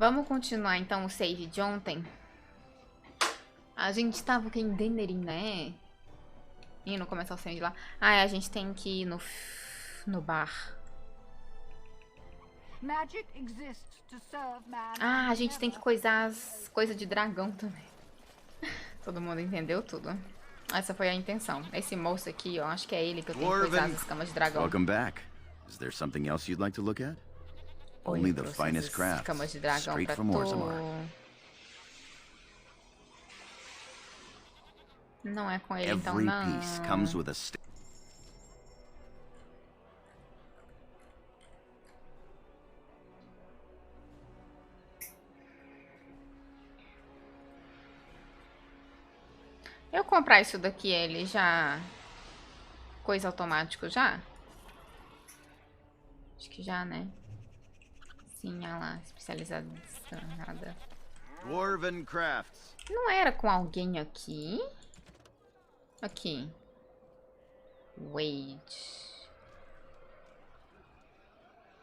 Vamos continuar então o save de ontem. A gente tava aqui em Dennerin, né? Ih, não começar o save lá. Ah, é, a gente tem que ir no bar. Ah, a gente tem que coisar as coisas de dragão também. Todo mundo entendeu tudo. Essa foi a intenção. Esse moço aqui, ó, acho que é ele que eu tenho que coisar as escamas de dragão. Welcome back. Is there something else you'd like to look at? Oi, Only the finest crafts, escamas de dragão straight pra from Orzammar. Não é com ele, então Every não. piece comes with a Eu comprar isso daqui, ele já... Coisa automático já? Acho que já, né? Sim, olha lá, especializada. Dwarven crafts. Não era com alguém aqui? Aqui. Wait.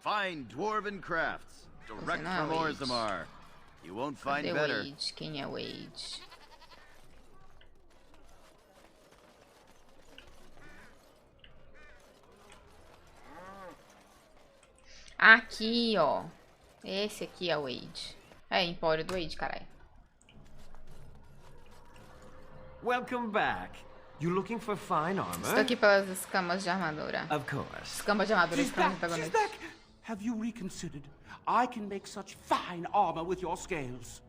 Fine dwarven crafts, direct não é from Wade. Orzammar. You won't find Cadê better. Wade? Quem é Wade? Aqui, ó. Esse aqui é o Wade. É, empório do Wade, caralho. Welcome back. You looking for fine armor? Estou aqui pelas escamas de armadura. Of course. Escamas de armadura de protagonista. Have you reconsidered? I can make such fine armor with your scales.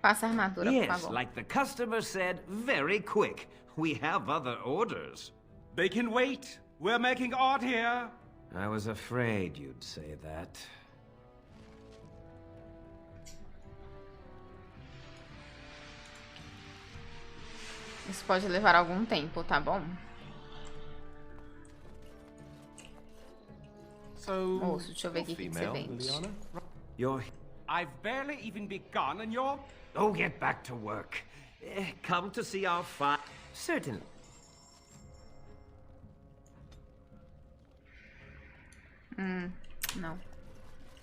Passa a armadura, por Yes, favor. like the customer said, very quick. We have other orders. They can wait. We're making art here. I was afraid you'd say that. Isso pode levar algum tempo, tá bom? Moço, deixa eu ver aqui o que você vende. You're... I've barely even begun and you're... Oh, get back to work. Come to see our fine... Certainly. Não.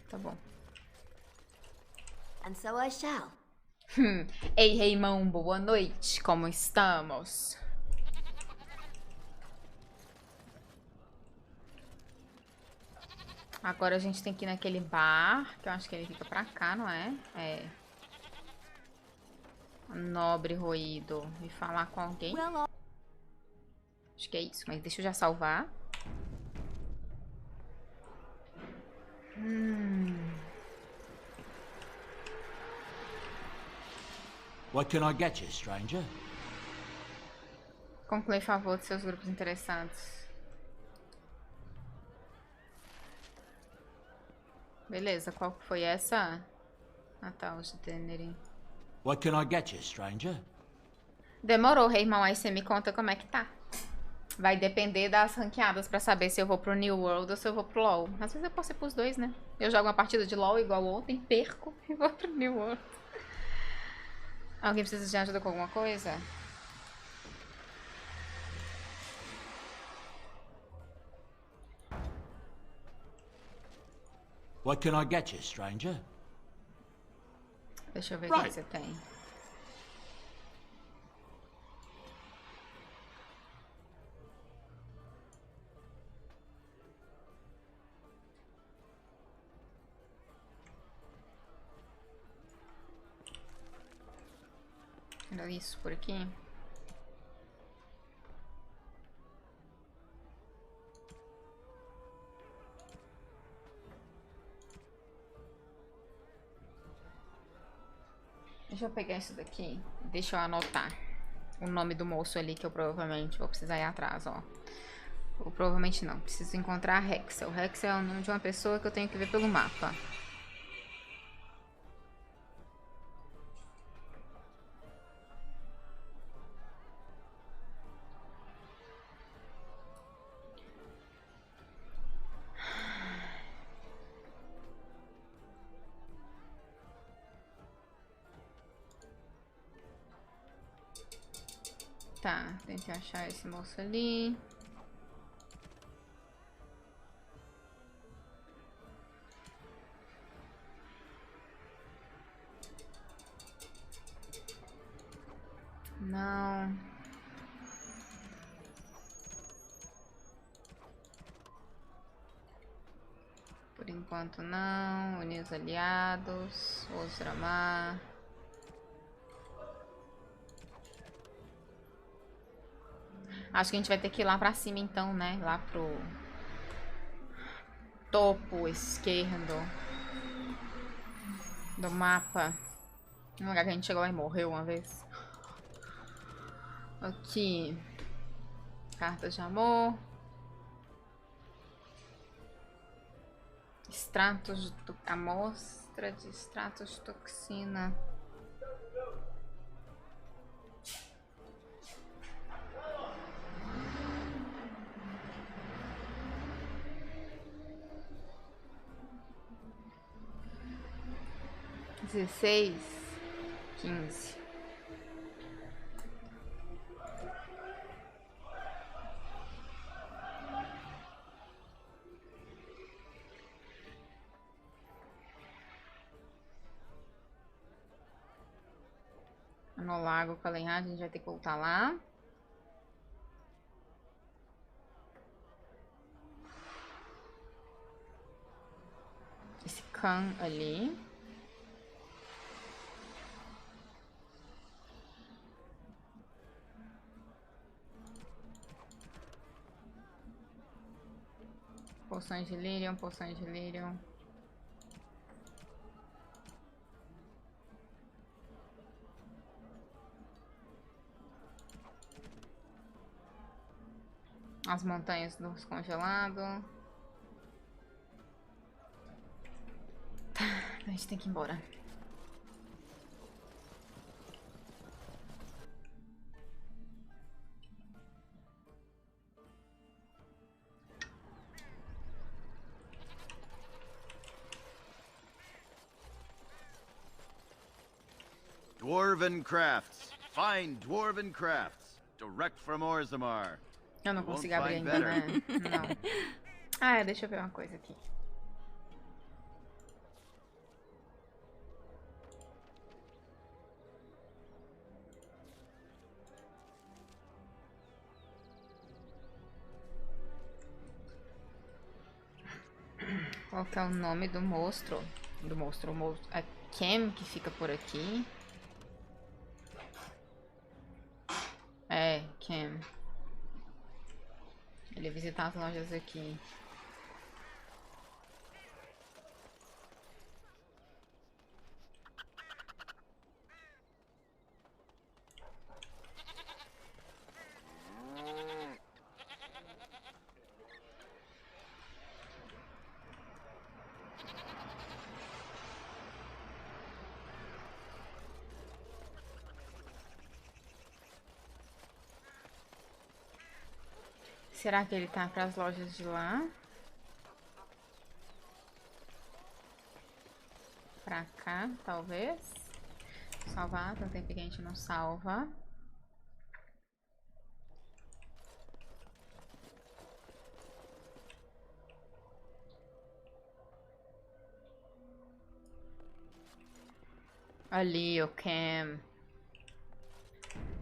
Tá bom. And so I shall. Ei, Reimão, boa noite. Como estamos? Agora a gente tem que ir naquele bar, que eu acho que ele fica pra cá, não é? É. Nobre ruído. E falar com alguém. Acho que é isso, mas deixa eu já salvar. What can I get you, stranger? Conclui favor de seus grupos interessados. Beleza, qual que foi essa? Ah tá, os de Dennerin. What can I get you, stranger? Demorou, rei irmão, aí você me conta como é que tá. Vai depender das ranqueadas pra saber se eu vou pro New World ou se eu vou pro LoL. Às vezes eu posso ir pros dois, né? Eu jogo uma partida de LoL igual ontem, perco e vou pro New World. Alguém precisa de ajuda com alguma coisa? What can I get you, stranger? Deixa eu ver o que você tem. Era isso por aqui. Deixa eu pegar isso daqui. Deixa eu anotar o nome do moço ali que eu provavelmente vou precisar ir atrás, ó. Ou provavelmente não. Preciso encontrar a Hexel. Hexel é o nome de uma pessoa que eu tenho que ver pelo mapa. Tá, tentei achar esse moço ali. Não. Por enquanto não. Unir os aliados. Osramar. Acho que a gente vai ter que ir lá pra cima então, né? Lá pro topo esquerdo do mapa. Um lugar que a gente chegou lá e morreu uma vez. Aqui. Cartas de amor. Extratos de amostra de extratos de toxina. Dezesseis, 15. No lago Calenhar, a gente vai ter que voltar lá. Esse Khan ali. Poções de Lyrium, poções de Lyrium. As montanhas do descongelado. Tá, a gente tem que ir embora. Dwarven crafts. Find dwarven crafts. Direct from Orzammar. Eu não You won't consigo abrir find ainda, better. né? Não. Ah, deixa eu ver uma coisa aqui. Qual que é o nome do monstro? Do monstro, é Cam que fica por aqui. É, Cam. Ele ia visitar as lojas aqui. Será que ele tá para as lojas de lá? Pra cá, talvez. Salvar, tem um tempo que a gente não salva. Ali, o Cam.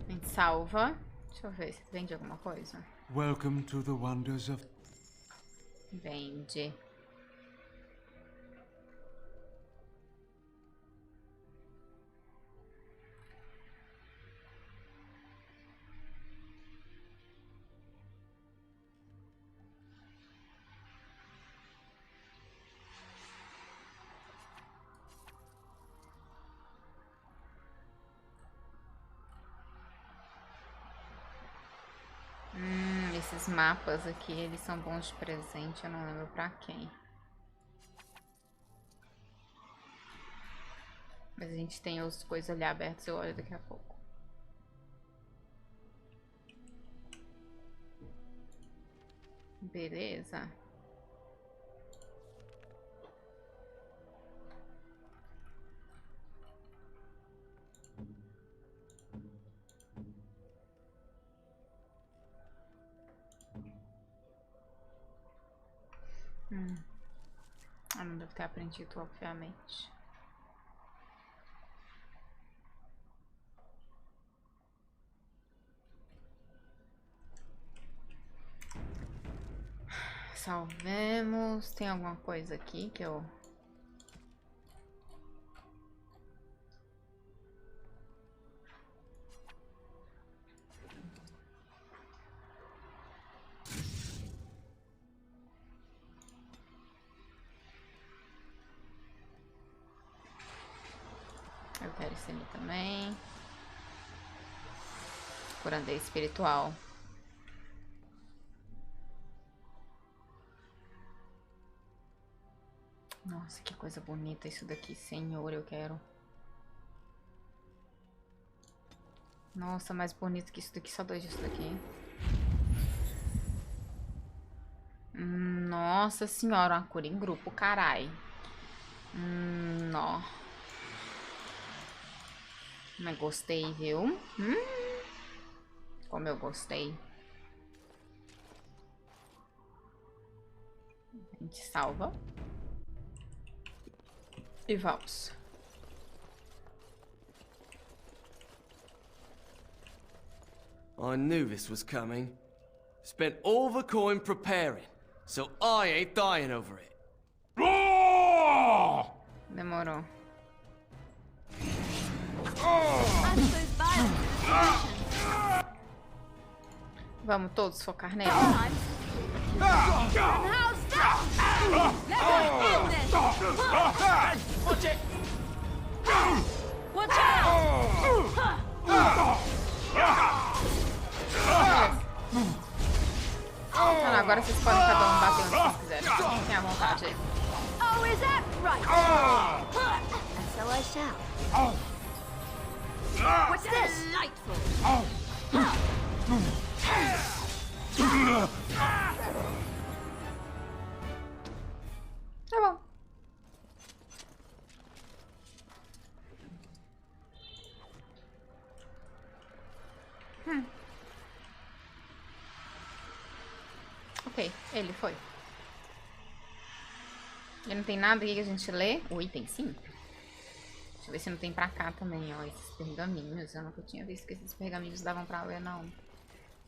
A gente salva. Deixa eu ver se vende alguma coisa. Welcome to the wonders of... Vende. Esses mapas aqui, eles são bons de presente, eu não lembro pra quem. Mas a gente tem as coisas ali abertas, eu olho daqui a pouco. Beleza. Eu não devo ter aprendido, obviamente. Salvemos. Tem alguma coisa aqui que eu... Eu quero esse ali também. Curandeiro espiritual. Nossa, que coisa bonita isso daqui, senhor, eu quero. Nossa, mais bonito que isso daqui, só dois disso daqui. Nossa senhora, uma cura em grupo, carai. Nó. Mas gostei, viu? Como eu gostei. A gente salva. E vamos. I knew this was coming. Spent all the coin preparing, so I ain't dying over it. Demorou. Vamos todos focar nela. Então, agora vocês podem cada um bater onde vocês quiserem. Fiquem à vontade aí. Oh, is that right? And so I shall. What's this? Delightful. Tá bom. Ok, ele foi. E não tem nada aqui que a gente lê? Ui, tem sim. Deixa eu ver se não tem pra cá também, ó. Esses pergaminhos. Eu nunca tinha visto que esses pergaminhos davam pra ler, não.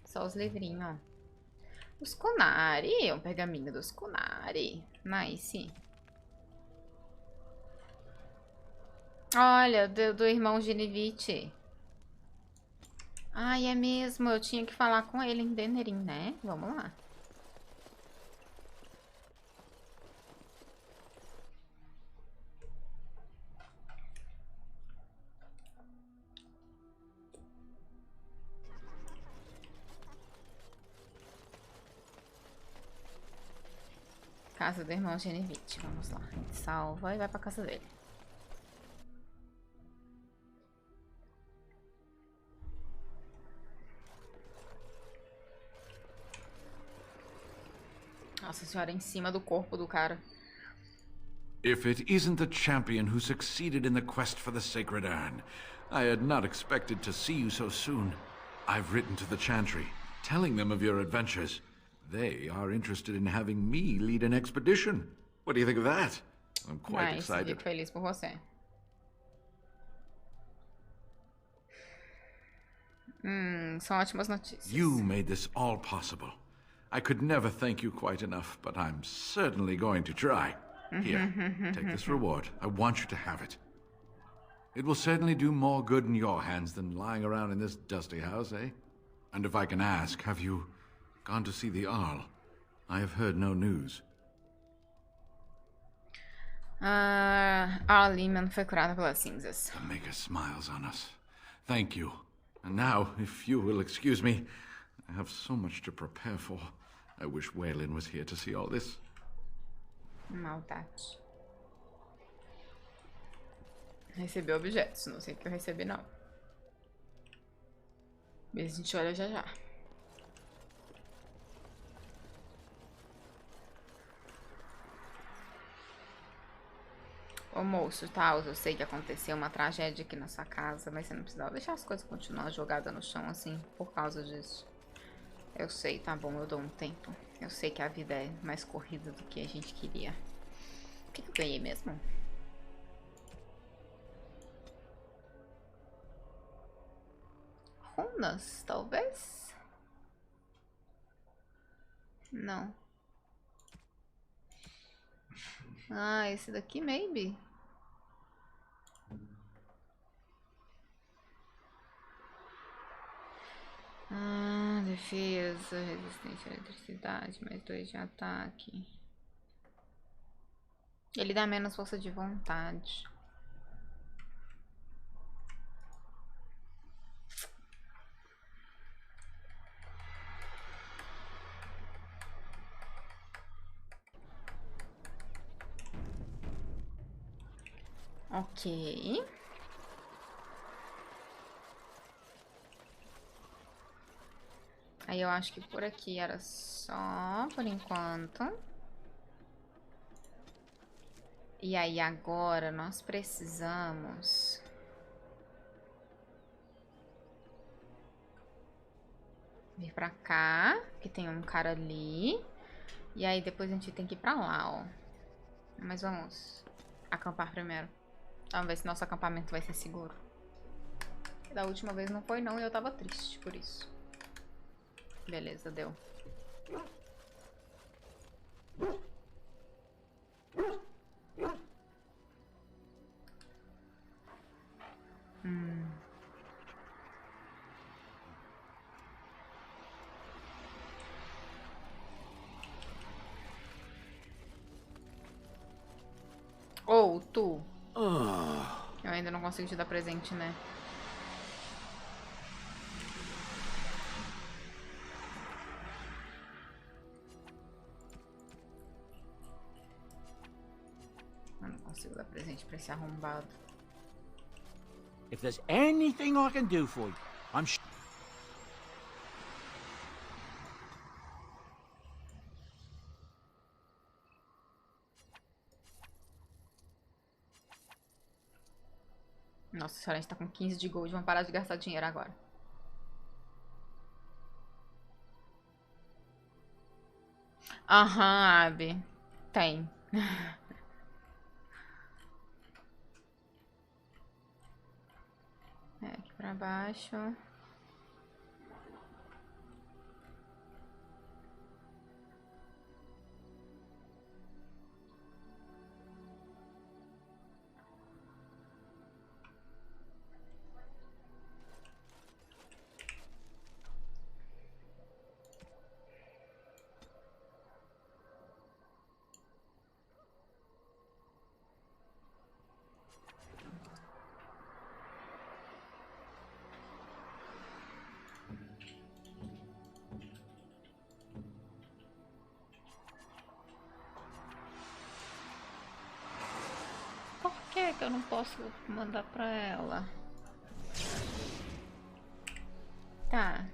Só os livrinhos, ó. Os Kunari. Um pergaminho dos Kunari. Nice. Olha, do irmão Genevite. Ai, é mesmo. Eu tinha que falar com ele em Denerim, né? Vamos lá. Casa do irmão Genevite. Vamos lá. A gente salva e vai pra casa dele. Nossa senhora, em cima do corpo do cara. If it isn't the champion who succeeded in the quest for the sacred urn, I had not expected to see you so soon. I've written to the Chantry, telling them of your adventures. They are interested in having me lead an expedition. What do you think of that? I'm quite excited. Fico feliz por você. São ótimas notícias. You made this all possible. I could never thank you quite enough, but I'm certainly going to try. Here, take this reward. I want you to have it. It will certainly do more good in your hands than lying around in this dusty house, eh? And if I can ask, have you gone to see the Arl? I have heard no news. Arl Lehman foi curada pelas cinzas. The Maker smiles on us. Thank you. And now, if you will excuse me, I have so much to prepare for. I wish Waylon was here to see all this. Maldade. Recebi objetos. Não sei o que eu recebi, não. Mas a gente olha já já. Ô moço, tá? Eu sei que aconteceu uma tragédia aqui na sua casa, mas você não precisava deixar as coisas continuar jogadas no chão assim por causa disso. Eu sei, tá bom, eu dou um tempo. Eu sei que a vida é mais corrida do que a gente queria. O que eu ganhei mesmo? Runas, talvez? Não. Ah, esse daqui, maybe. Ah, defesa, resistência à eletricidade, mais 2 de ataque. Ele dá menos força de vontade. Ok. Aí eu acho que por aqui era só por enquanto. E aí agora nós precisamos... vir pra cá, que tem um cara ali. E aí depois a gente tem que ir pra lá, ó. Mas vamos acampar primeiro. Vamos ver se nosso acampamento vai ser seguro. Da última vez não foi não e eu tava triste por isso. Beleza, deu. Ou tu. Eu ainda não consigo te dar presente, né? Eu não consigo dar presente pra esse arrombado. If there's anything I can do for you, I'm Nossa senhora, a gente tá com 15 de gold. Vamos parar de gastar dinheiro agora. Aham, Abby. Tem. É, aqui pra baixo. Por que eu não posso mandar pra ela? Tá.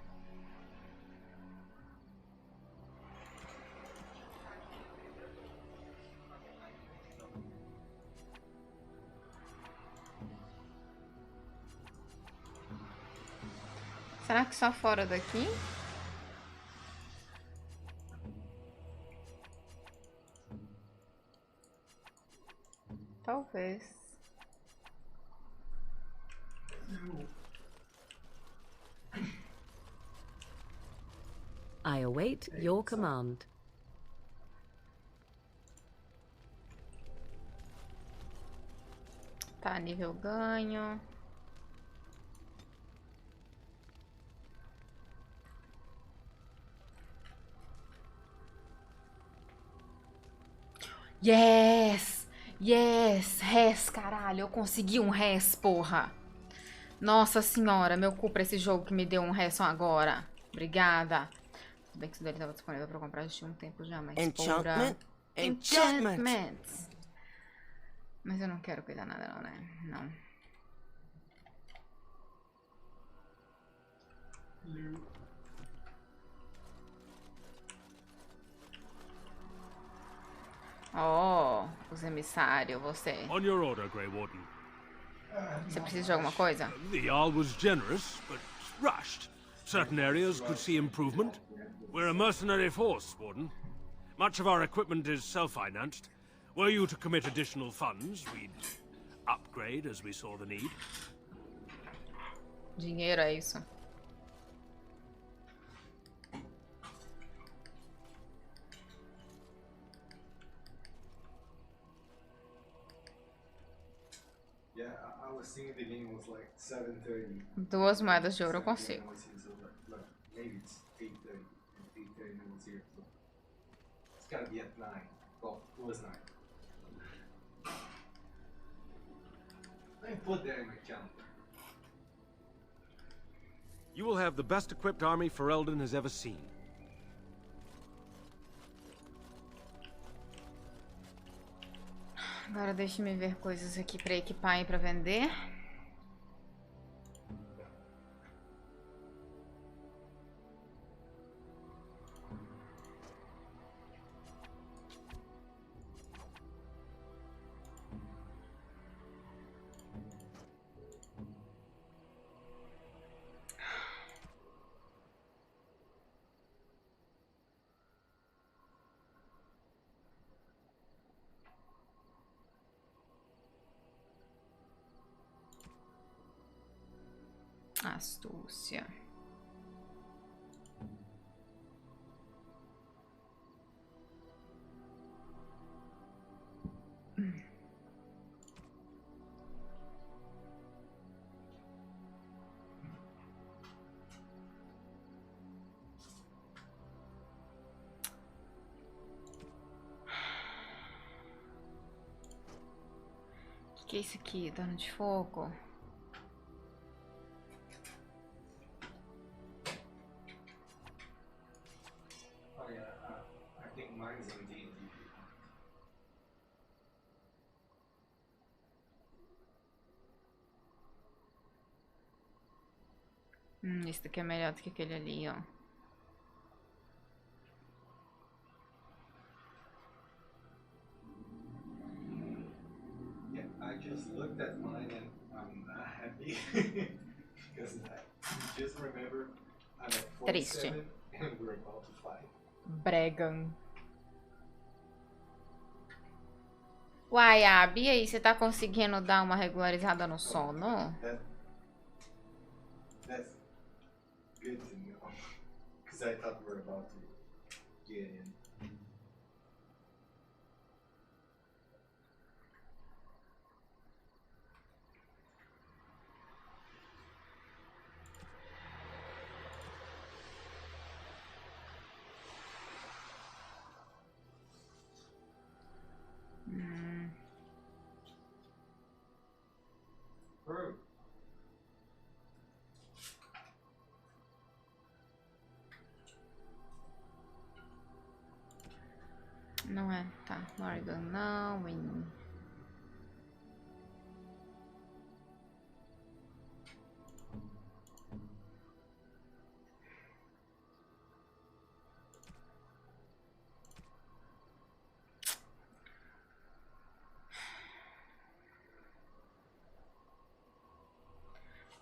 Será que só fora daqui? Talvez. I await your command. Tá, nível ganho. Yes! Yes! Res, caralho. Eu consegui um res, porra. Nossa senhora, meu cu pra esse jogo que me deu um res só agora. Obrigada. Tudo bem que isso dele estava disponível pra comprar já tinha um tempo já, mas Enchantment? porra. Enchantment! Mas eu não quero cuidar nada não, né? Não. Oh, os emissários, você. On your order, Grey Warden. Você precisa de alguma coisa? The Jarl was generous, but rushed. Certain areas could see improvement. We're a mercenary force, Warden. Much of our equipment is self-financed. Were you to commit additional funds, we'd upgrade as we saw the need. Dinheiro é isso. Yeah, I was thinking the game was like 7:30. 2 moedas de ouro eu consigo. Maybe it's 8:30. 8:30 minutes here. So it's gotta be at 9. Well, it was 9. Let me put that in my calendar. You will have the best equipped army Ferelden has ever seen. Agora deixa-me ver coisas aqui pra equipar e pra vender. Astúcia. Que é isso aqui? Dano de fogo? Esse daqui é melhor do que aquele ali, ó. Yeah, I just looked at mine and I'm happy because I just remember I'm at 47 and we're about to fight. Bregan. Uai, Abby, e aí, você tá conseguindo dar uma regularizada no sono? That's good to know because I thought we were about to get in. Não é, tá. Morgan não, Win.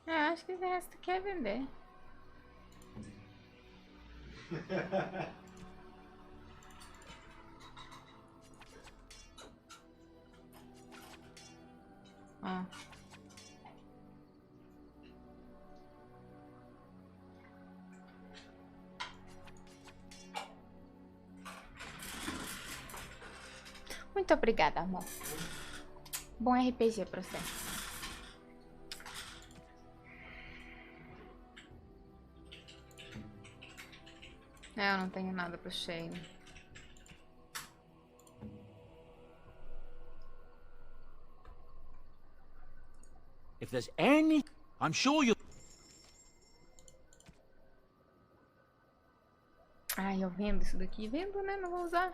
Acho que o resto quer vender. Ó. Muito obrigada, amor. Bom RPG pra você. Eu não tenho nada pro Shane. If there's any, I'm sure you. Ai, eu vendo isso daqui. Vendo, né? Não vou usar.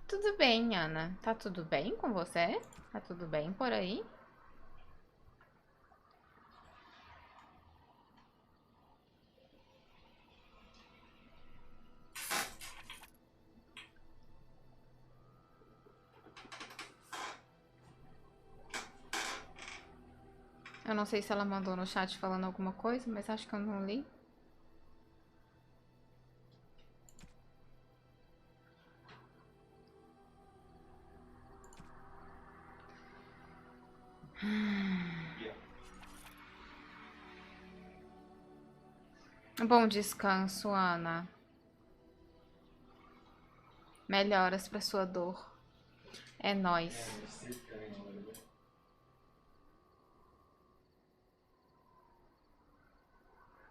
Tudo bem, Ana. Tá tudo bem com você? Tá tudo bem por aí? Eu não sei se ela mandou no chat falando alguma coisa, mas acho que eu não li. Bom descanso, Ana. Melhoras pra sua dor. É nóis.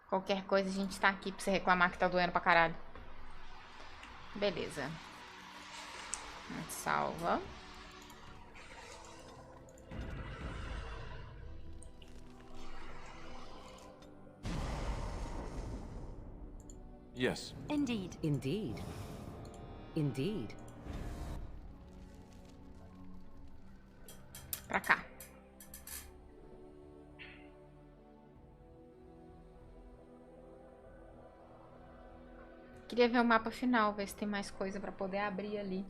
Qualquer coisa a gente tá aqui pra você reclamar que tá doendo pra caralho. Beleza. Salva. Yes. Indeed. Indeed. Indeed. Pra cá. Queria ver o mapa final, ver se tem mais coisa pra poder abrir ali.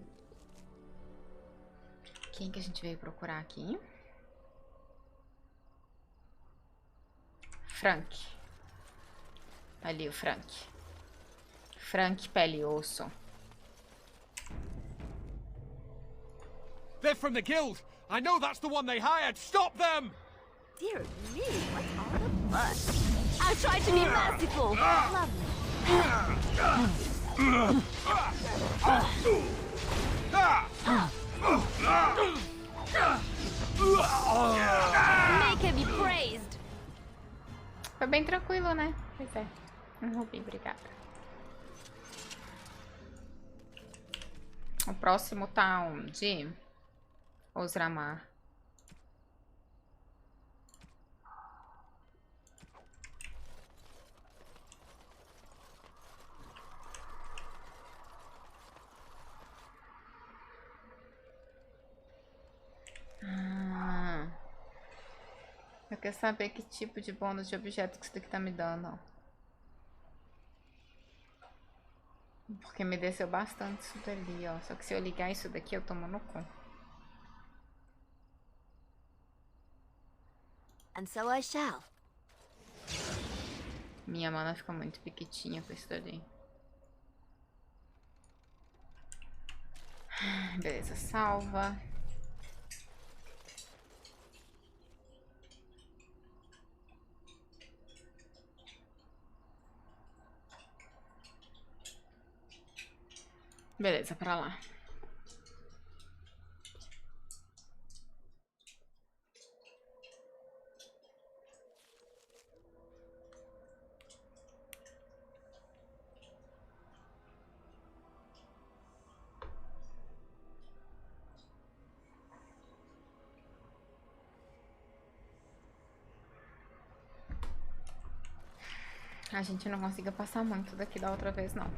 Quem que a gente veio procurar aqui? Frank. Ali o Frank. Frank, pele e osso. They're from the guild. I know that's the one they hired. Stop them! Dear me, what all the fuss? I'll try to be merciful. Lovely. Make her be praised. Foi bem tranquilo, né? Pois é. Rubi, obrigada. O próximo tá onde? Osramar. Eu quero saber que tipo de bônus de objeto que isso daqui tá me dando, ó. Porque me desceu bastante isso dali, ó. Só que se eu ligar isso daqui, eu tomo no cu. And so I shall. Minha mana fica muito pequitinha com isso dali. Beleza, salva. Beleza, pra lá. A gente não conseguiu passar muito daqui da outra vez, não.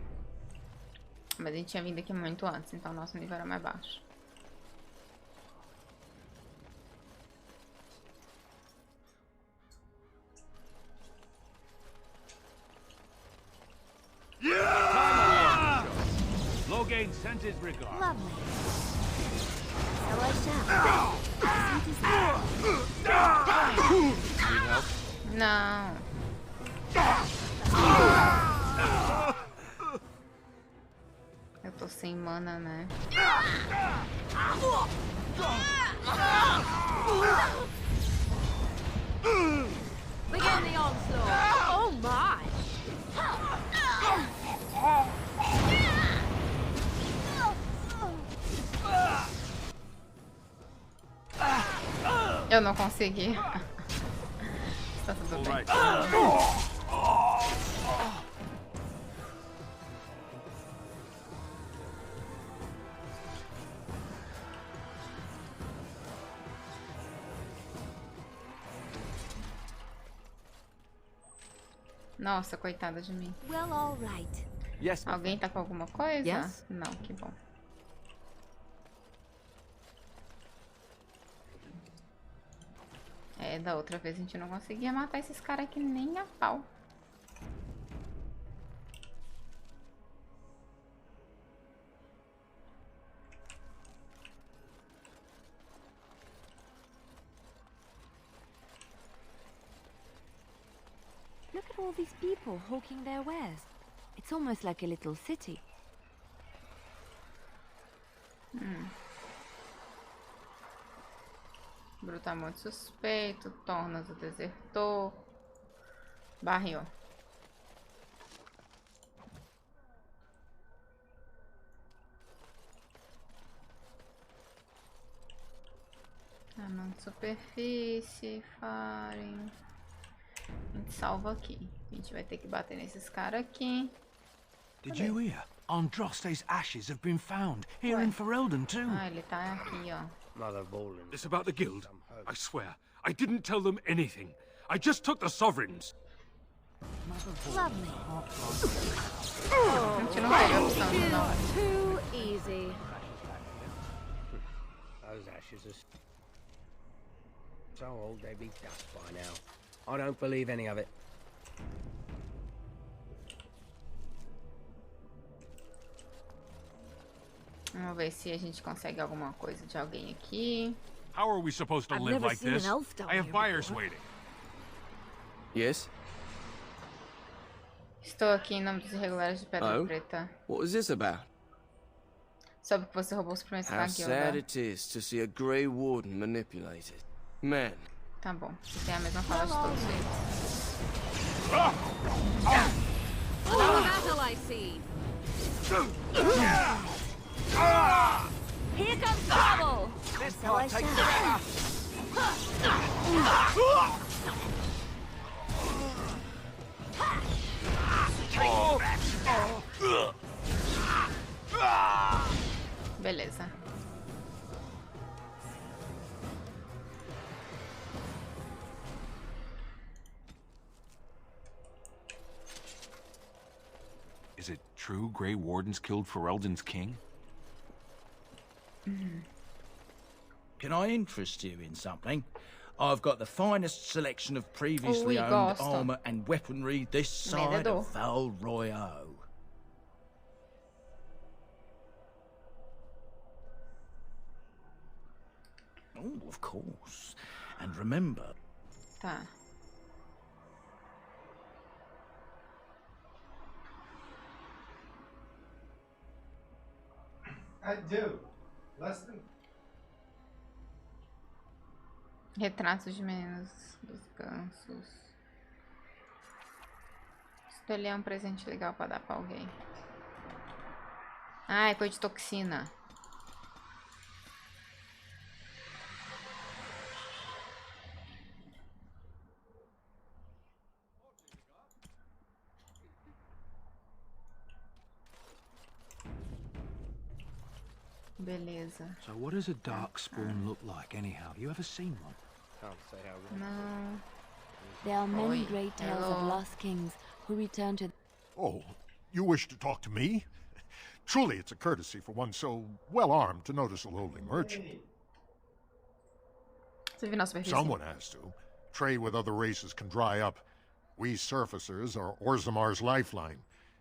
Mas a gente tinha vindo aqui muito antes, então nosso nível era mais baixo. Logain sent his regards. Lovely. So I shall. Need help? Não. Eu tô sem mana, né? Begin the onslaught. Oh my. Eu não consegui. Tá tudo bem. Nossa, coitada de mim. Well, all right. Yes, my Alguém tá com alguma coisa? Yes. Não, que bom. É, da outra vez a gente não conseguia matar esses caras aqui nem a pau. Look at all these people hawking their wares. It's almost like a little city. Brutamonte suspeito, Tornas o desertor, barril. Anão de superfície, farem. A gente salva aqui. A gente vai ter que bater nesses caras aqui. Did you hear? Andraste's ashes have been found here in Ferelden too. Ah, ele tá aqui, ó. This about the guild? I swear, I didn't tell them anything. I just took the sovereigns. Lovely. A gente não pega a opção de não. Too easy. Those ashes are so old they'd be dust by now. I don't believe any of it. Vamos ver se a gente consegue alguma coisa de alguém aqui. How are we supposed to I've live never like seen this? an elf down I have here buyers before. waiting. Yes? Estou aqui em nome dos irregulares de Pedra Oh? Preta. What was this about? Soube que você roubou os suprimentos da How sad guilda. it is to see a Grey Warden manipulated. Man, Tá bom, você tem a mesma fala de todos eles. Battle I see. Here comes trouble. So I shall. Beleza. Is it true Grey Wardens killed Ferelden's king? Can I interest you in something? I've got the finest selection of previously Ui, owned gosto. armor and weaponry this side Vendedor. of Val Royale. Oh, of course. And remember, Tá. I do. Less than Retratos de meninos dos gansos. Escolher um presente legal pra dar pra alguém. Ah, é coisa de toxina. Beleza. so what does a darkspawn look like anyhow? You ever seen one? Can't say how good. Não. There are many Oi, great tales of hello. lost kings who return to. Oh, you wish to talk to me? Truly, it's a courtesy for one so well-armed to notice a lowly merchant. Você viu na superfície? Someone has to. Trade with other races can dry up. We surfacers are Orzamar's lifeline.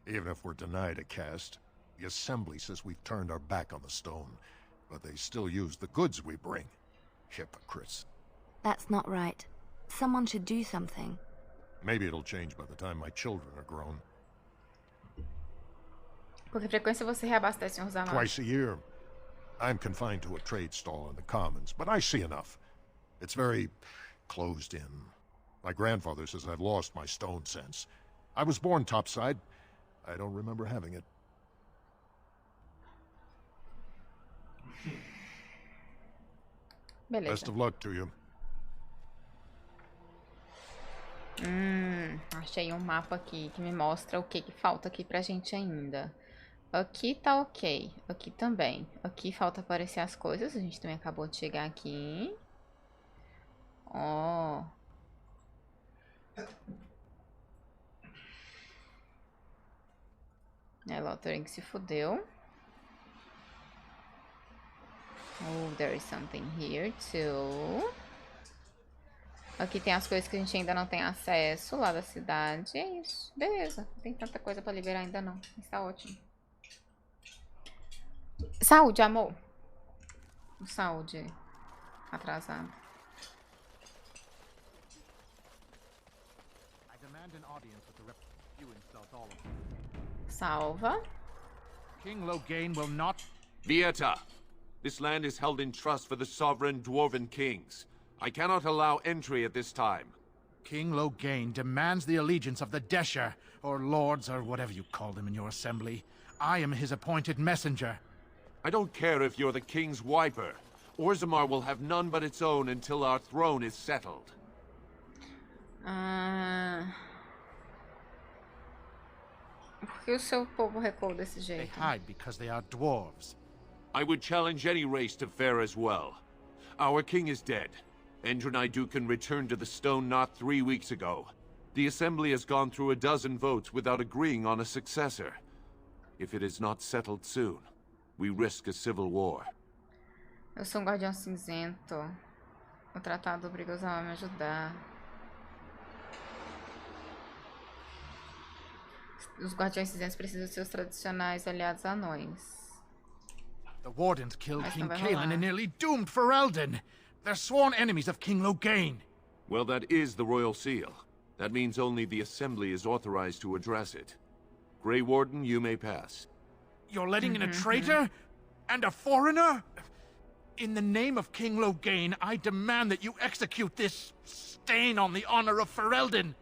Even if we're denied a caste, the Assembly says we've turned our back on the stone. But they still use the goods we bring. Hypocrites. That's not right. Someone should do something. Maybe it'll change by the time my children are grown. Com que frequência você reabastece uns armados? Twice a year. I'm confined to a trade stall in the Commons, but I see enough. It's very closed in. My grandfather says I've lost my stone sense. I was born topside. I don't remember having it. Beleza. Best of luck to you. Achei um mapa aqui que me mostra o que falta aqui pra gente ainda. Aqui tá ok. Aqui também. Aqui falta aparecer as coisas. A gente também acabou de chegar aqui. Ó. É, Lothering que se fudeu. Oh, there is something here too. Aqui tem as coisas que a gente ainda não tem acesso lá da cidade. É isso. Beleza. Não tem tanta coisa pra liberar ainda não. Mas tá ótimo. Saúde, amor. Saúde. Atrasado. Salva. King Loghain will not... Vieta, this land is held in trust for the sovereign dwarven kings. I cannot allow entry at this time. King Loghain demands the allegiance of the Desher, or lords, or whatever you call them in your assembly. I am his appointed messenger. I don't care if you're the king's wiper. Orzammar will have none but its own until our throne is settled. Por que o seu povo recuou desse They jeito? hide because they are dwarves. I would challenge any race to fare as well. Our king is dead. Endrunai Dukan returned to the Stone Knot 3 weeks ago. The Assembly has gone through a dozen votes without agreeing on a successor. If it is not settled soon, we risk a civil war. Eu sou um guardião cinzento. O tratado obriga os a me ajudar. Os guardiões cinzentos precisam de seus tradicionais aliados anões. The Wardens killed Mas King não vai Cailan rolar. and nearly doomed Ferelden. They're sworn enemies of King Loghain. Well, that is the royal seal. That means only the Assembly is authorized to address it. Grey Warden, you may pass. You're letting in a traitor? And a foreigner? In the name of King Loghain, I demand that you execute this stain on the honor of Ferelden.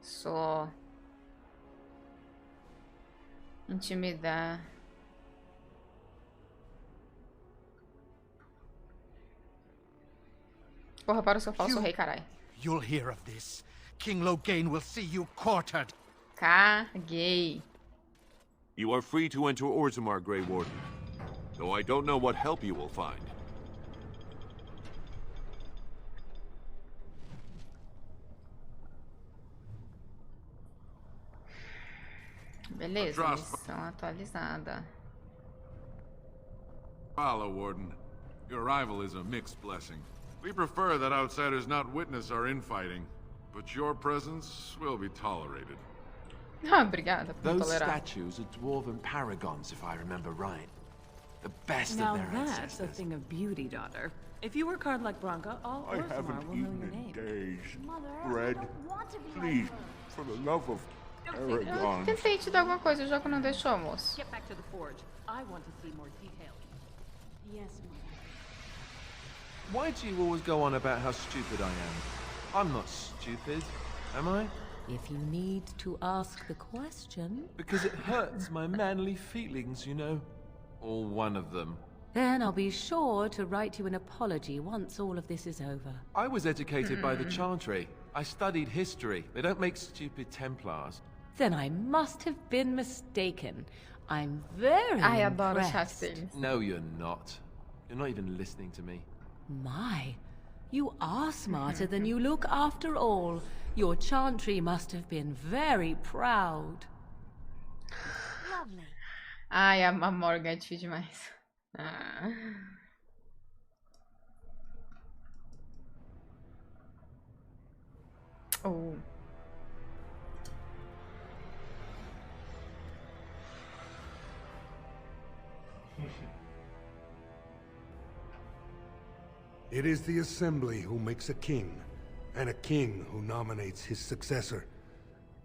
Só. Intimidar. Corra para o seu falso rei, carai. You'll hear of this. King Loghain will see you quartered. Caguei. You are free to enter Orzammar, Grey Warden. Though I don't know what help you will find. Beleza, missão atualizada. Follow, Warden. Your arrival is a mixed blessing. We prefer that outsiders not witness our infighting, but your presence will be tolerated. Ah, obrigada por me Those tolerar. statues are dwarven paragons, if I remember right. The best Now of their that's ancestors. a thing of beauty, daughter. If you work hard like Bronca, all I Orzammar haven't will know eaten your in name. days. Mother, Bread, I don't want to be please, like her. for the love of Eu Aragon. tentei te dar alguma coisa, o jogo não deixou, moço. Get back to the forge. I want to see more details. Yes, Mother. Why do you always go on about how stupid I am? I'm not stupid, am I? If you need to ask the question, Because it hurts my manly feelings, you know. Or one of them. then I'll be sure to write you an apology once all of this is over. I was educated by the Chantry. I studied history. They don't make stupid Templars. Then I must have been mistaken. I'm very Ai, adoro os impressed. chats deles. No, you're not. You're not even listening to me. My, you are smarter than you look after all. Your Chantry must have been very proud. Lovely. Ai, a Morgan é difícil demais. Ah. Oh. It is the Assembly who makes a king, and a king who nominates his successor.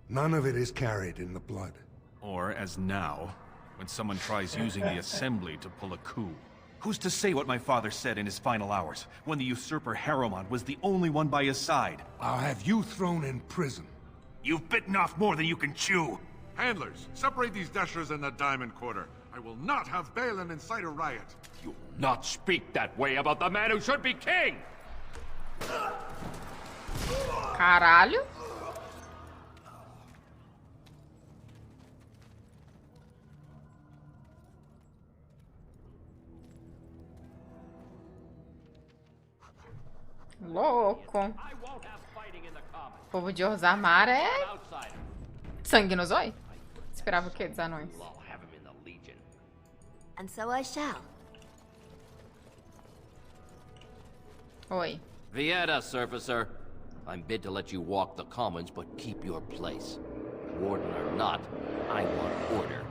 None of it is carried in the blood. Or, as now, when someone tries using the Assembly to pull a coup. Who's to say what my father said in his final hours, when the usurper Harrowmont was the only one by his side? I'll have you thrown in prison. You've bitten off more than you can chew! Handlers, separate these Deshers in the Diamond Quarter. I will not have Balin incite a riot. You will not speak that way about the man who should be king! Caralho. Louco. O povo de Orzammar é sangue no zóio. Esperava o quê dos anões? And so I shall. Oi. Vieta, surfacer. I'm bid to let you walk the commons, but keep your place. Warden or not, I want order.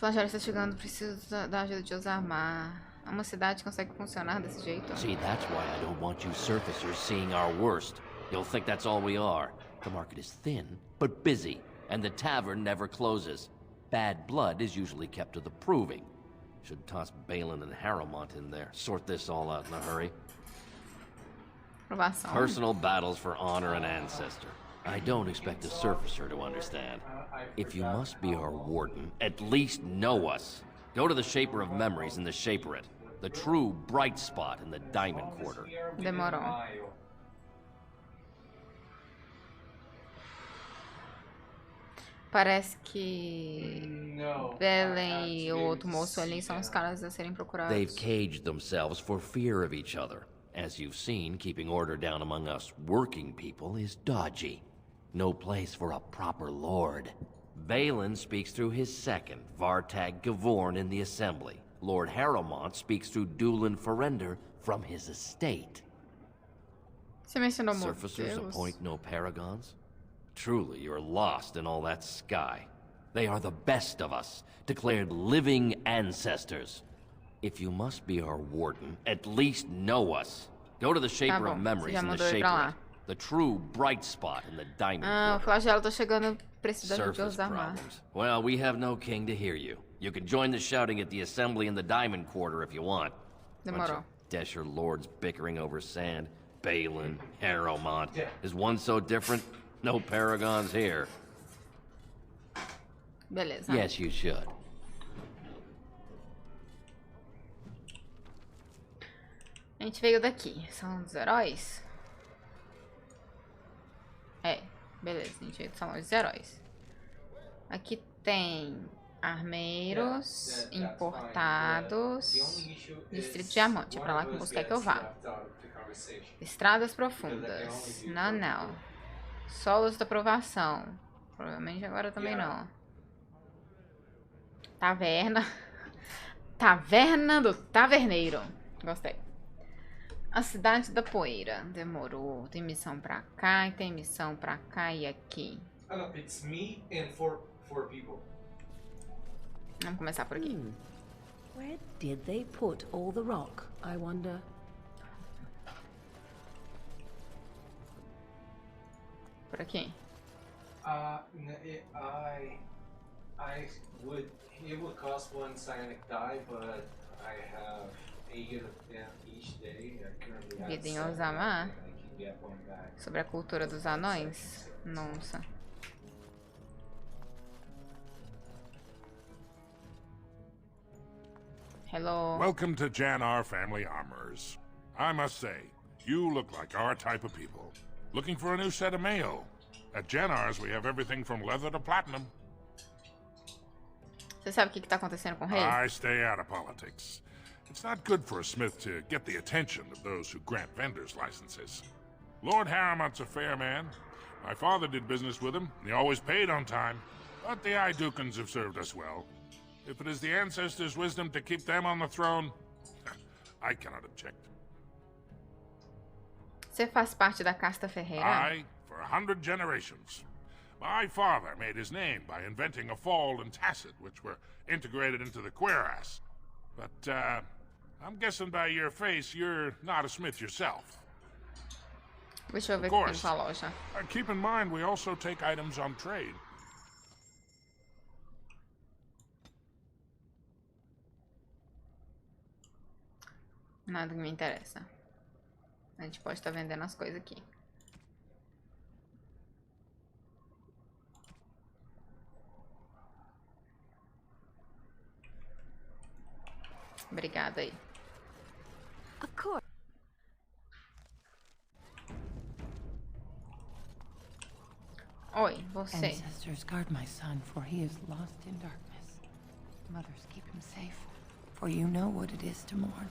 Flagelo está chegando, preciso da ajuda de Osamar. Uma cidade consegue funcionar desse jeito? See, that's why I don't want you surfacers seeing our worst. You'll think that's all we are. The market is thin, but busy, and the tavern never closes. Bad blood is usually kept to the proving. Should toss Balin and Harrowmont in there. Sort this all out in a hurry. Provação. Personal battles for honor and ancestor. I don't expect a surfacer to understand. If you must be our warden, at least know us. Go to the Shaper of Memories in the Shaperate. The true bright spot in the Diamond Quarter. Demorou. Parece que Belen e o outro moço ali são os caras a serem procurados. They've caged themselves for fear of each other. As you've seen, keeping order down among us working people is dodgy. No place for a proper lord. Balin speaks through his second, Vartag Gavorn, in the Assembly. Lord Harrowmont speaks through Dulin Ferender from his estate. Você mencionou Surfacers Deus. appoint no paragons? Truly, you're lost in all that sky. They are the best of us, declared living ancestors. If you must be our warden, at least know us. Go to the Shaper of Memories in the Shaperate. The true bright spot in the Diamond o Flagelo tá chegando, precisa de Surface Osamar. problems. Well, we have no king to hear you. You can join the shouting at the Assembly in the Diamond Quarter if you want. Bunch of Desher lords bickering over sand. Balin, Harrowmont. Is one so different? No paragons here. Beleza. Yes, you should. A gente veio daqui. São os heróis? É, beleza. A gente veio são os heróis. Aqui tem armeiros, importados, Distrito Diamante. É pra lá que você quer que eu vá. Estradas profundas. Não. Solos da aprovação. Provavelmente agora também não. Taverna. Taverna do Taverneiro. Gostei. A Cidade da Demorou. Tem missão pra cá e tem missão pra cá e aqui. It's me and four people. Vamos começar por aqui. Where did they put all the rock, I wonder? Por aqui. It would cost one psionic die, but I have 8 of them each day. I currently have Vida em 7, Osamar. and I can get one back. Sobre a cultura dos anões. Nossa. Hello. Welcome to Jannar Family Armors. I must say, you look like our type of people. Looking for a new set of mail. At Jannar's, we have everything from leather to platinum. Você sabe o que tá acontecendo com o rei? I stay out of politics. It's not good for a smith to get the attention of those who grant vendors licenses. Lord Harrowmont's a fair man. My father did business with him, and he always paid on time. But the Idukans have served us well. If it is the ancestors' wisdom to keep them on the throne, I cannot object. Você faz parte da casta ferreira? I, for 100 generations. My father made his name by inventing a fall and tacit, which were integrated into the cuirass. But, I'm guessing by your face, you're not a smith yourself. Deixa eu ver o que tem sua loja. Keep in mind, we also take items on trade. Nada que me interessa. A gente pode estar vendendo as coisas aqui. Obrigada aí. Of course. Oi, você. Ancestors, guard my son, for he is lost in darkness. Mothers, keep him safe, for you know what it is to mourn.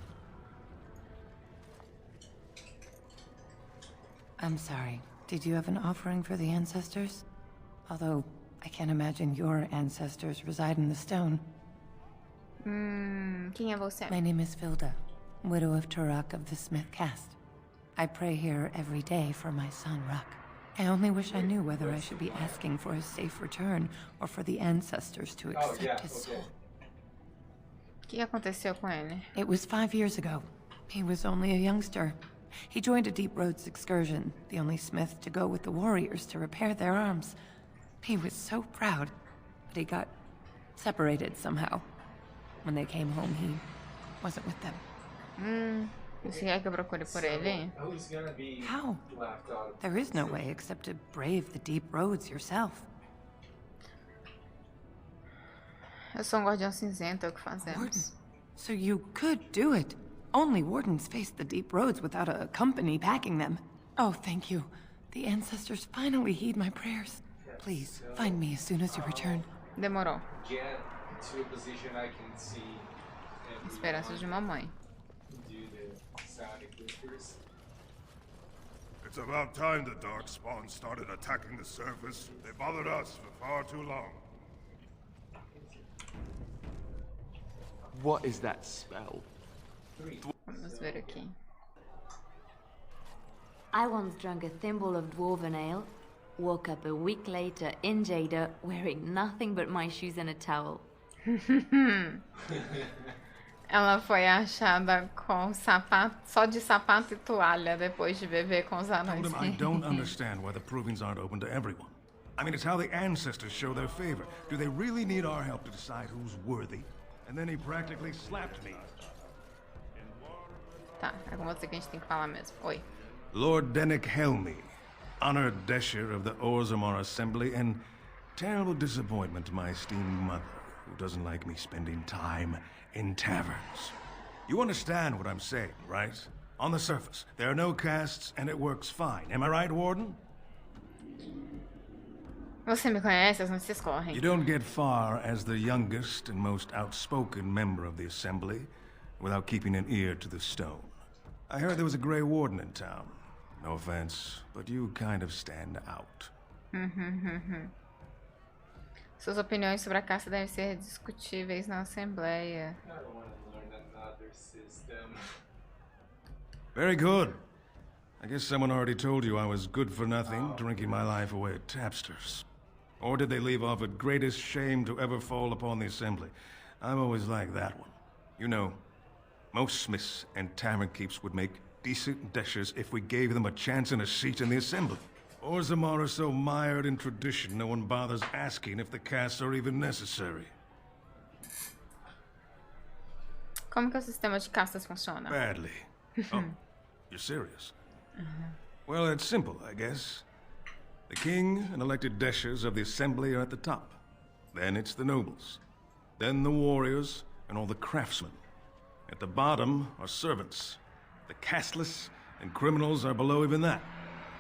I'm sorry. Did you have an offering for the ancestors? Although, I can't imagine your ancestors reside in the stone. Quem é você? My name is Vilda, widow of Turak of the Smith caste. I pray here every day for my son, Ruck. I only wish I knew whether I should be asking for his safe return or for the ancestors to accept his soul. O que aconteceu com ele? It was 5 years ago. He was only a youngster. He joined a Deep Roads excursion, the only smith to go with the warriors to repair their arms. He was so proud, but he got separated somehow. When they came home, he wasn't with them. Você quer que eu procure por ele? How? There is no way except to brave the deep roads yourself. Eu sou guardião cinzento, é o que fazemos. Warden. So you could do it. Only wardens face the deep roads without a company backing them. Oh, thank you. The ancestors finally heed my prayers. Please, find me as soon as you return. Demorou. Get to a position I can see. Esperanças de mamãe. It's about time the Darkspawn started attacking the surface. They bothered us for far too long. What is that spell? Vamos ver aqui. I once drank a thimble of dwarven ale, woke up a week later in Jada wearing nothing but my shoes and a towel. Ela foi achada com sapato, só de sapato e toalha depois de beber com os anões. Told him I don't understand why the provings aren't open to everyone. I mean, it's how the ancestors show their favor. Do they really need our help to decide who's worthy? And then he practically slapped me. Tá, é com você que a gente tem que falar mesmo. Oi. Lord Dennick Helmy, honored Desher of the Orzammar Assembly, and terrible disappointment to my esteemed mother, who doesn't like me spending time in taverns. You understand what I'm saying, right? On the surface, there are no castes and it works fine. Am I right, Warden? Você me conhece, as notícias correm. You don't get far as the youngest and most outspoken member of the Assembly without keeping an ear to the stone. I heard there was a Grey Warden in town. No offense, but you kind of stand out. Suas opiniões sobre a caça devem ser discutíveis na Assembleia. Very good. I guess someone already told you I was good for nothing, drinking my life away at tapsters. Or did they leave off at greatest shame to ever fall upon the Assembly? I've always liked that one. You know, most smiths and tavern keeps would make decent deshers if we gave them a chance and a seat in the Assembly. Orzammar are so mired in tradition, no one bothers asking if the castes are even necessary. Como que o sistema de castas funciona? Badly. Oh, you're serious? Well, it's simple, I guess. The king and elected deshers of the Assembly are at the top. Then it's the nobles. Then the warriors and all the craftsmen. At the bottom are servants. The casteless and criminals are below even that.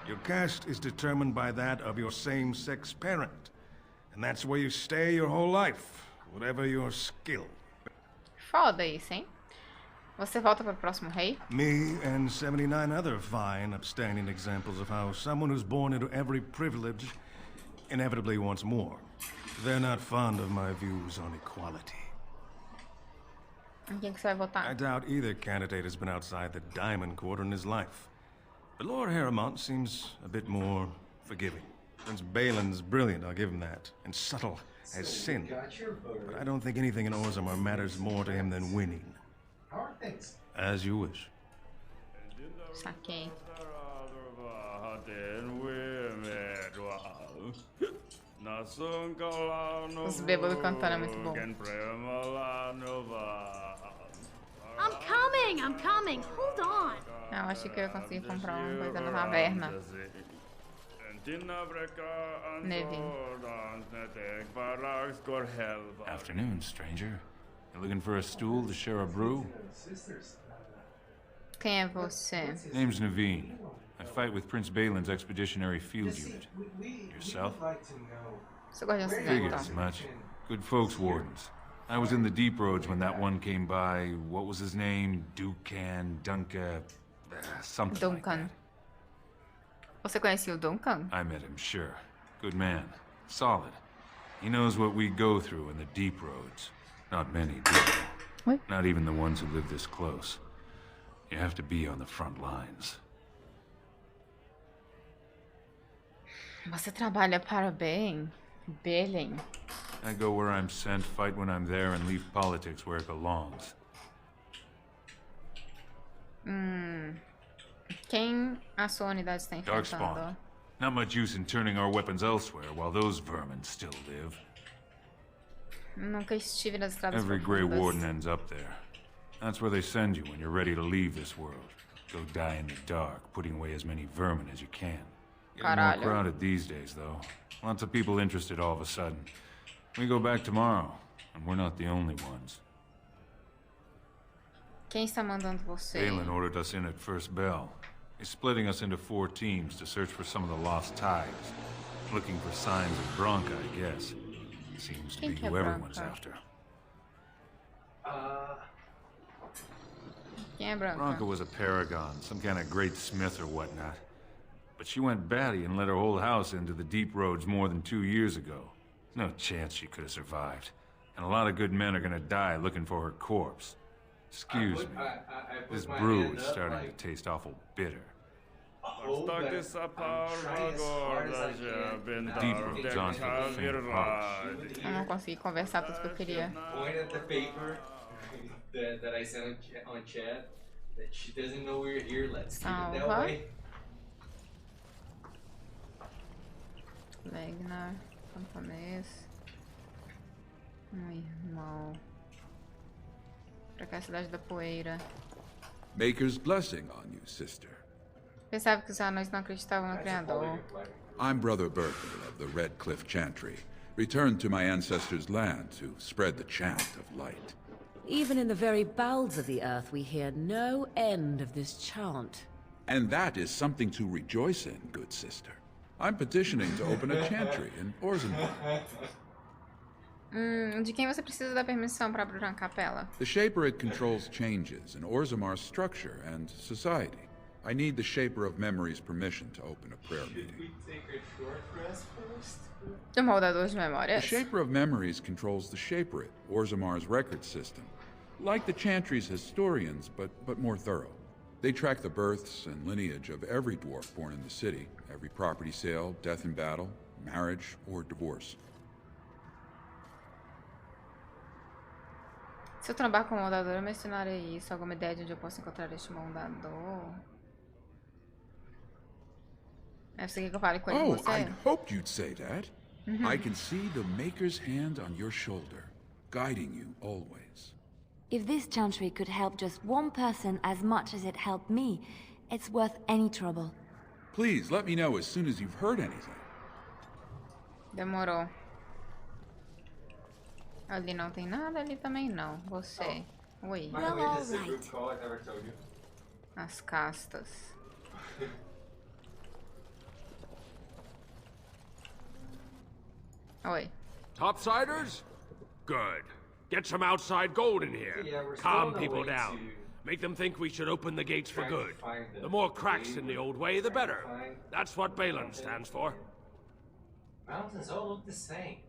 Your caste is determined by that of your same-sex parent. And that's where you stay your whole life, whatever your skill. Foda isso, hein? Você volta para o próximo rei? Me and 79 other fine, upstanding examples of how someone who's born into every privilege inevitably wants more. They're not fond of my views on equality. Em quem que você vai votar? I doubt either candidate has been outside the Diamond Quarter in his life. But Lord Harrowmont seems a bit more forgiving. Prince Balin's brilliant, I'll give him that, and subtle as sin. But I don't think anything in Orzammar matters more to him than winning. As you wish. Saquei. Os bêbados cantando é muito bom. I'm coming. Hold on. Eu achei que eu ia conseguir comprar uma coisa na taverna. Nevin. Afternoon, stranger. You looking for a stool to share a brew? Quem é você? Name's Naveen. I fight with Prince Balin's expeditionary field unit. Yourself? Sou guardião cinzento. Figured as much. Good folks, wardens. I was in the deep roads when that one came by. What was his name? Duncan, something Duncan. like that. Você conhecia o Duncan? I met him, sure. Good man. Solid. He knows what we go through in the deep roads. Not many do. What? Not even the ones who live this close. You have to be on the front lines. Você trabalha para bem? Belém. I go where I'm sent, fight when I'm there, and leave politics where it belongs. Quem a sua unidade está enfrentando? Darkspawn. Not much use in turning our weapons elsewhere while those vermin still live. Nunca estive nas estradas Every Grey profundas. Warden ends up there. That's where they send you when you're ready to leave this world. Go die in the dark, putting away as many vermin as you can. Getting more crowded these days, though. Lots of people interested all of a sudden. We go back tomorrow, and we're not the only ones. Quem está mandando você? Balin ordered us in at first bell. He's splitting us into 4 teams to search for some of the lost tigers. Looking for signs of Bronca, I guess. Seems to be who everyone's after. Quem é Bronca? Bronca was a paragon, some kind of great smith or whatnot. But she went batty and let her whole house into the deep roads more than 2 years ago. No chance she could have survived. And a lot of good men are gonna die looking for her corpse. Excuse me. This brew is starting to taste awful bitter. Deep roads aren't for the faint of heart. Eu não consegui conversar tudo que eu queria. Point at the paper that I sent on chat that she doesn't know we're here. Let's keep it that way. Legnar, camponês. Irmão. Pra cá, cidade da poeira. Maker's blessing on you, sister. Pensava que os anões não acreditavam no Criador. I'm Brother Berkeley of the Red Cliff Chantry, returned to my ancestors' land to spread the chant of light. Even in the very bowels of the earth, we hear no end of this chant. And that is something to rejoice in, good sister. I'm petitioning to open a chantry in Orzammar. De quem você precisa da permissão para abrir uma capela? The Shaperate controls changes in Orzammar's structure and society. I need the Shaper of Memory's permission to open a prayer meeting. Should we take a short rest first? O moldador de memórias. The Shaper of Memories controls the Shaperate, Orzammar's record system. Like the Chantry's historians, but more thorough. They track the births and lineage of every dwarf born in the city, every property sale, death in battle, marriage, or divorce. Se eu trombar com o moldador, eu mencionarei isso. Alguma ideia de onde eu posso encontrar este moldador? Você quer que eu fale com ele com você? I'd hoped you'd say that. I can see the Maker's hand on your shoulder, guiding you always. If this chantry could help just one person as much as it helped me, it's worth any trouble. Please, let me know as soon as you've heard anything. Demorou. Ali não tem nada, ali também não. Você. Oi. As castas. Oi. Topsiders? Good. Get some outside gold in here. Calm people down. Make them think we should open the gates for good. The more cracks in the old way, the better. That's what Balin stands for. Mountains all look the same.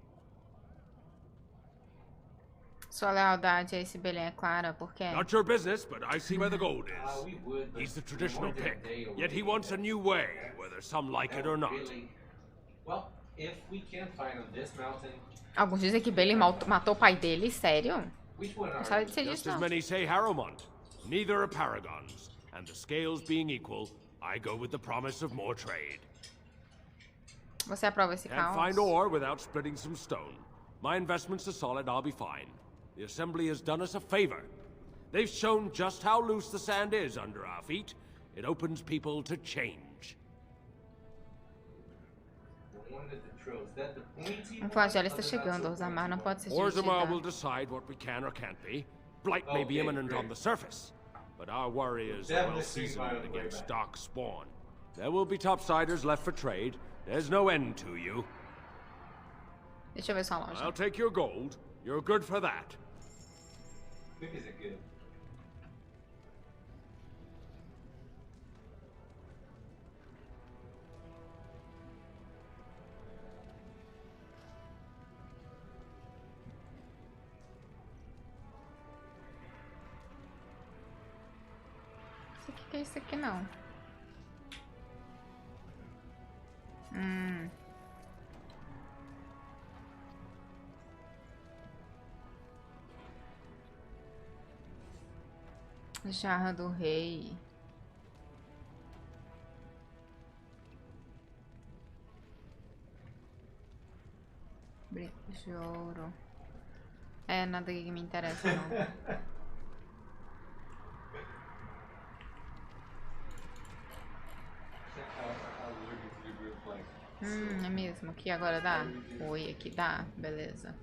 Sua lealdade a esse Belém é clara, porque... Not your business, but I see where the gold is. He's the traditional pick, yet he wants a new way, whether some like it or not. Well, if we can find on this mountain... Alguns dizem que Belém matou o pai dele, sério? Não sabe dizer Just disso, as não. many say Harrowmont. Neither are paragons. And the scales being equal, I go with the promise of more trade. Você aprova esse Can't caos? find ore without splitting some stone. My investments are solid, I'll be fine. The Assembly has done us a favor. They've shown just how loose the sand is under our feet. It opens people to change. Um flagelo está chegando. Orzammar não pode ser Orzammar will dividida. decide what we can or can't be. Blight may be imminent on the surface, but our warriors are well seasoned against dark spawn. There will be topsiders left for trade. There's no end to you. Deixa eu ver sua loja. I'll take your gold. You're good for that. Cookies are good. Isso aqui, que é isso aqui não? Jarra do rei. Brincos de ouro. É, nada que me interessa, não. É mesmo? Aqui agora dá? Oi, aqui dá? Beleza.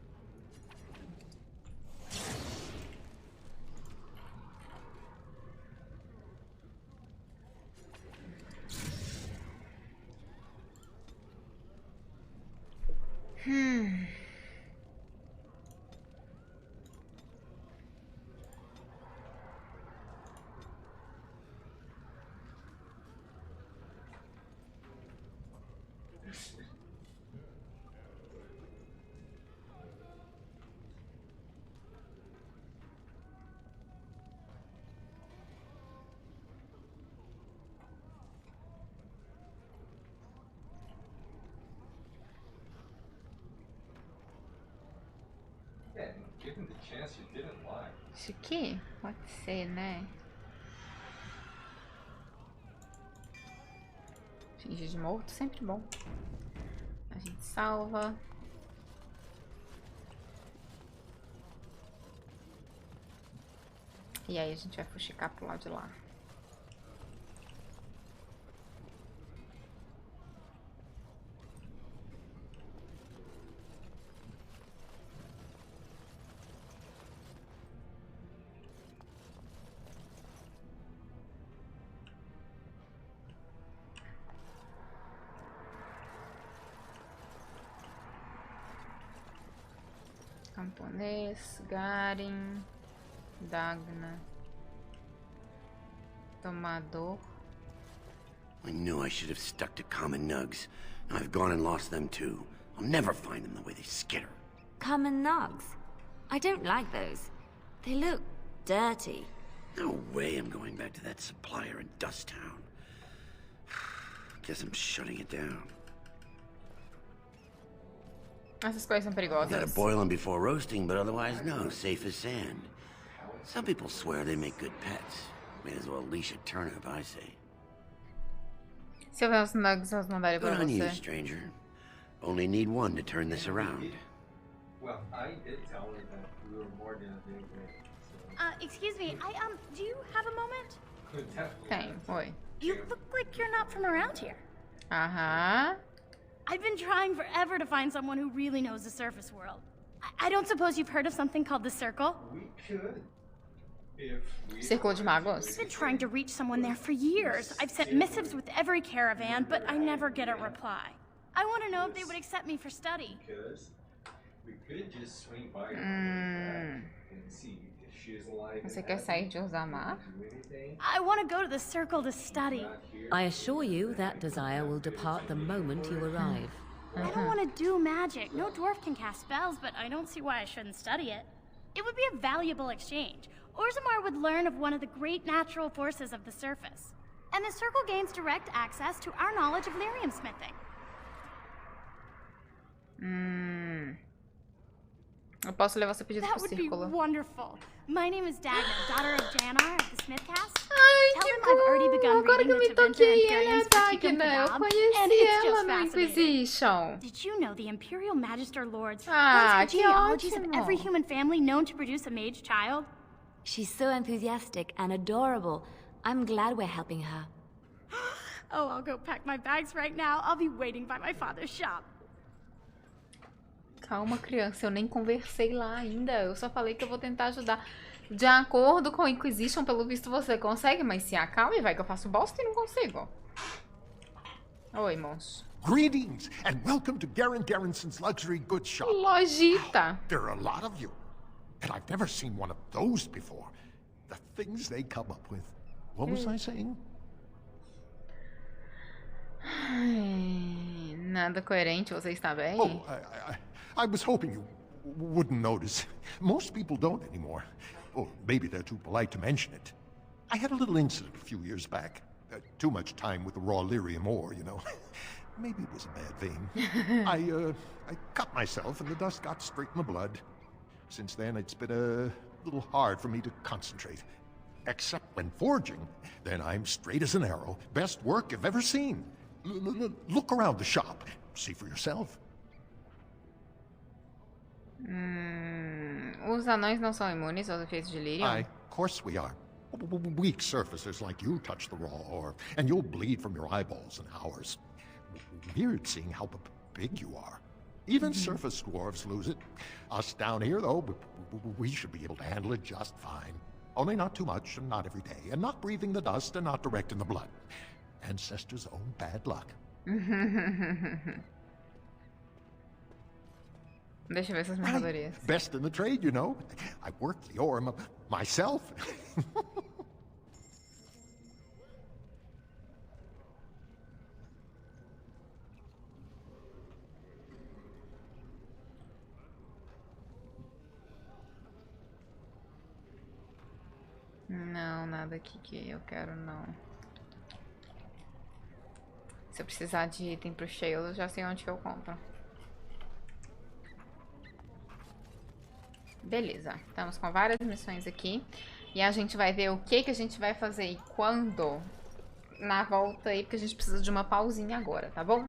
Isso aqui? Pode ser, né? Fingir de morto, sempre bom. A gente salva. E aí a gente vai fuxicar pro lado de lá. Camponês, Garin, Dagna, Tomador. I knew I should have stuck to common nugs. Now I've gone and lost them too. I'll never find them the way they skitter. Common nugs? I don't like those. They look dirty. No way I'm going back to that supplier in Dust Town. Guess I'm shutting it down. Essas coisas são perigosas. Gotta boil them before roasting, but otherwise no, safe as sand. Some people swear they make good pets. May as well leash a turnip, I say. Se eu ver os nugs, eu os mandarei pra Good on you, você. stranger. Only need one to turn this around. Well, I did tell her that we were more gonna do it. Excuse me, do you have a moment? Tem, oi. You look like you're not from around here. Aham. I've been trying forever to find someone who really knows the surface world. I don't suppose you've heard of something called the Circle? We could. Círculo de Magos. I've been trying to reach someone there for years. I've sent missives with every caravan, but I never get a reply. I want to know if they would accept me for study. Because we could just swing by and see if she is alive. Você quer sair de Orzammar? I want to go to the Circle to study. I assure you that desire will depart the moment you arrive. I don't want to do magic. No dwarf can cast spells, but I don't see why I shouldn't study it. It would be a valuable exchange. Orzammar would learn of one of the great natural forces of the surface. And the Circle gains direct access to our knowledge of lyrium smithing. Eu posso levar seu pedido That pro would be círculo. wonderful. My name is Dagna, daughter of Janar of the Smithcast. Ai, Tell que him I've already begun Agora reading que eu the me Tevinter toquei, ela é Imperium's a Critiquum Dagna. Eu Fidab, and conheci it's ela just no fascinating. Inquisition. Did you know the Imperial Magister Lords Ah, runs the que genealogies of ótimo. every human family known to produce a mage child? She's so enthusiastic and adorable. I'm glad we're helping her. Oh, I'll go pack my bags right now. I'll be waiting by my father's shop. Calma, criança, eu nem conversei lá ainda. Eu só falei que eu vou tentar ajudar. De acordo com o Inquisition, pelo visto você consegue, mas se acalme, vai que eu faço bosta e não consigo. Oi, monstro. Greetings, and welcome to Garrison's luxury goods shop. Lojita. There are a lot of you, and I've never seen one of those before. The things they come up with. What was I saying? Ai, nada coerente, você está bem? Oh, I was hoping you wouldn't notice. Most people don't anymore. Or maybe they're too polite to mention it. I had a little incident a few years back. Too much time with the raw lyrium ore, you know. Maybe it was a bad vein. I cut myself and the dust got straight in the blood. Since then, it's been a little hard for me to concentrate. Except when forging, then I'm straight as an arrow. Best work I've ever seen. Look around the shop. See for yourself. Os anões não são imunes aos efeitos de lírio? Of course we are. Weak surfacers like you touch the raw ore, and you'll bleed from your eyeballs in hours. Weird seeing how big you are. Even surface dwarves lose it. Us down here, though, we should be able to handle it just fine. Only not too much, and not every day, and not breathing the dust, and not direct in the blood. Ancestors' own bad luck. Deixa eu ver essas mercadorias. Best in the trade, you know. I worked the ore myself. Não, nada aqui que eu quero, não. Se eu precisar de item pro Shale, eu já sei onde que eu compro. Beleza, estamos com várias missões aqui. E a gente vai ver o que a gente vai fazer e quando na volta aí, porque a gente precisa de uma pausinha agora, tá bom?